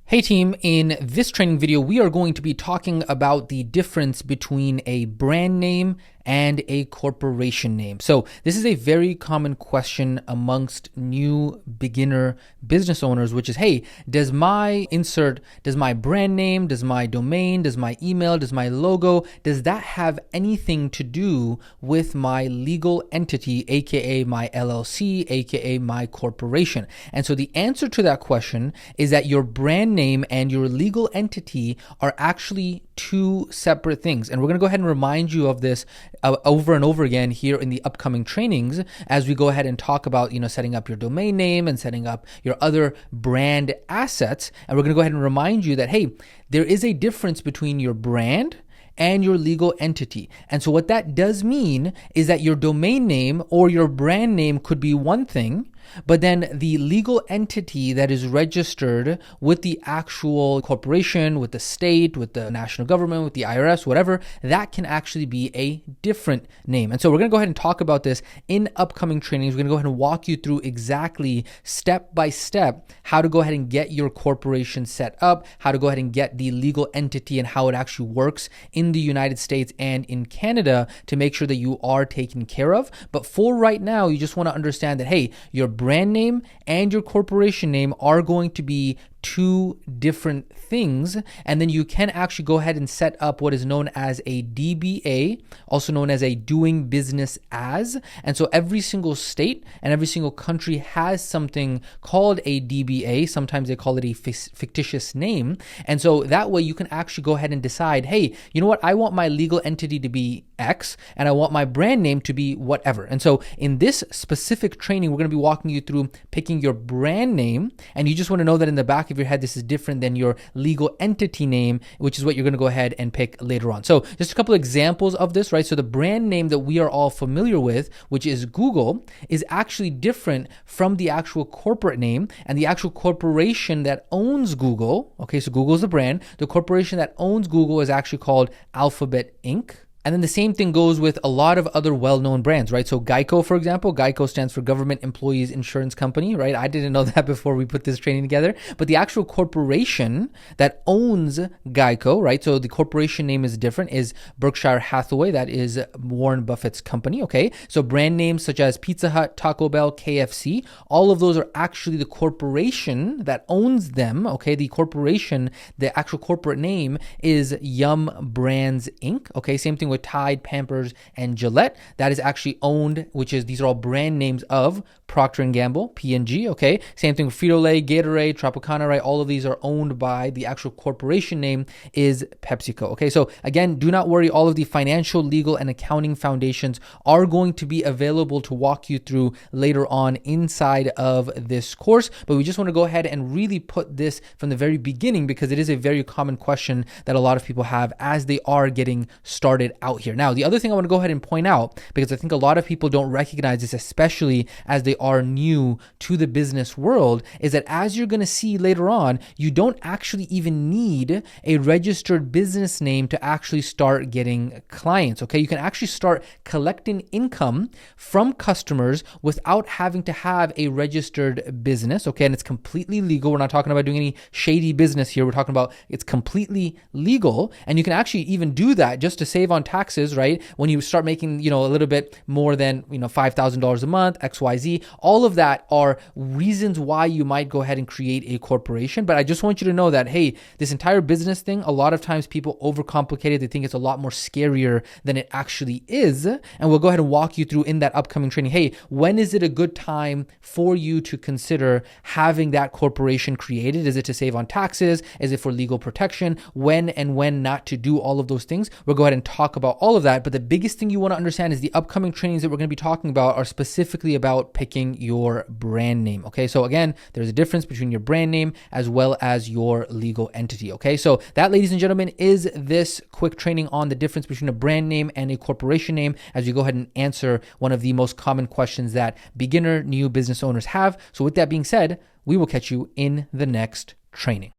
Hey team, in this training video, we are going to be talking about the difference between a brand name and a corporation name. So this is a very common question amongst new beginner business owners, which is, hey, does my brand name, does my domain, does my email, does my logo, does that have anything to do with my legal entity, aka my LLC, aka my corporation? And so the answer to that question is that your brand name and your legal entity are actually two separate things. And we're going to go ahead and remind you of this over and over again here in the upcoming trainings as we go ahead and talk about, setting up your domain name and setting up your other brand assets. And we're going to go ahead and remind you that, hey, there is a difference between your brand and your legal entity. And so what that does mean is that your domain name or your brand name could be one thing, but then the legal entity that is registered with the actual corporation, with the state, with the national government, with the IRS, whatever, that can actually be a different name. And so we're going to go ahead and talk about this in upcoming trainings. We're going to go ahead and walk you through exactly step by step how to go ahead and get your corporation set up, how to go ahead and get the legal entity and how it actually works in the United States and in Canada to make sure that you are taken care of. But for right now, you just want to understand that, hey, your brand name and your corporation name are going to be two different things. And then you can actually go ahead and set up what is known as a DBA, also known as a doing business as. And so every single state and every single country has something called a DBA. Sometimes they call it a fictitious name. And so that way you can actually go ahead and decide, hey, you know what? I want my legal entity to be X and I want my brand name to be whatever. And so in this specific training, we're going to be walking you through picking your brand name. And you just want to know that in the back of your head, this is different than your legal entity name, which is what you're going to go ahead and pick later on. So just a couple of examples of this, right? So the brand name that we are all familiar with, which is Google, is actually different from the actual corporate name and the actual corporation that owns Google. Okay, so Google is the brand. The corporation that owns Google is actually called Alphabet Inc. And then the same thing goes with a lot of other well-known brands, right? So Geico, for example, Geico stands for Government Employees Insurance Company, right? I didn't know that before we put this training together, but the actual corporation that owns Geico, right? So the corporation name is different, is Berkshire Hathaway. That is Warren Buffett's company, okay? So brand names such as Pizza Hut, Taco Bell, KFC, all of those are actually the corporation that owns them, okay? The corporation, the actual corporate name is Yum Brands Inc., okay? Same thing with Tide, Pampers, and Gillette. That is actually owned, these are all brand names of Procter & Gamble, P&G, okay? Same thing with Frito-Lay, Gatorade, Tropicana, right? All of these are owned by the actual corporation name is PepsiCo, okay? So again, do not worry. All of the financial, legal, and accounting foundations are going to be available to walk you through later on inside of this course, but we just want to go ahead and really put this from the very beginning because it is a very common question that a lot of people have as they are getting started out here. Now, the other thing I want to go ahead and point out, because I think a lot of people don't recognize this, especially as they are new to the business world, is that as you're going to see later on, you don't actually even need a registered business name to actually start getting clients, okay? You can actually start collecting income from customers without having to have a registered business, okay? And it's completely legal. We're not talking about doing any shady business here. We're talking about it's completely legal, and you can actually even do that just to save on taxes, right? When you start making, a little bit more than, $5,000 a month, XYZ, all of that are reasons why you might go ahead and create a corporation. But I just want you to know that, hey, this entire business thing, a lot of times people overcomplicate it. They think it's a lot more scarier than it actually is. And we'll go ahead and walk you through in that upcoming training. Hey, when is it a good time for you to consider having that corporation created? Is it to save on taxes? Is it for legal protection? When and when not to do all of those things? We'll go ahead and talk about all of that. But the biggest thing you want to understand is the upcoming trainings that we're going to be talking about are specifically about picking your brand name. Okay. So again, there's a difference between your brand name as well as your legal entity. Okay. So that, ladies and gentlemen, is this quick training on the difference between a brand name and a corporation name as we go ahead and answer one of the most common questions that beginner new business owners have. So with that being said, we will catch you in the next training.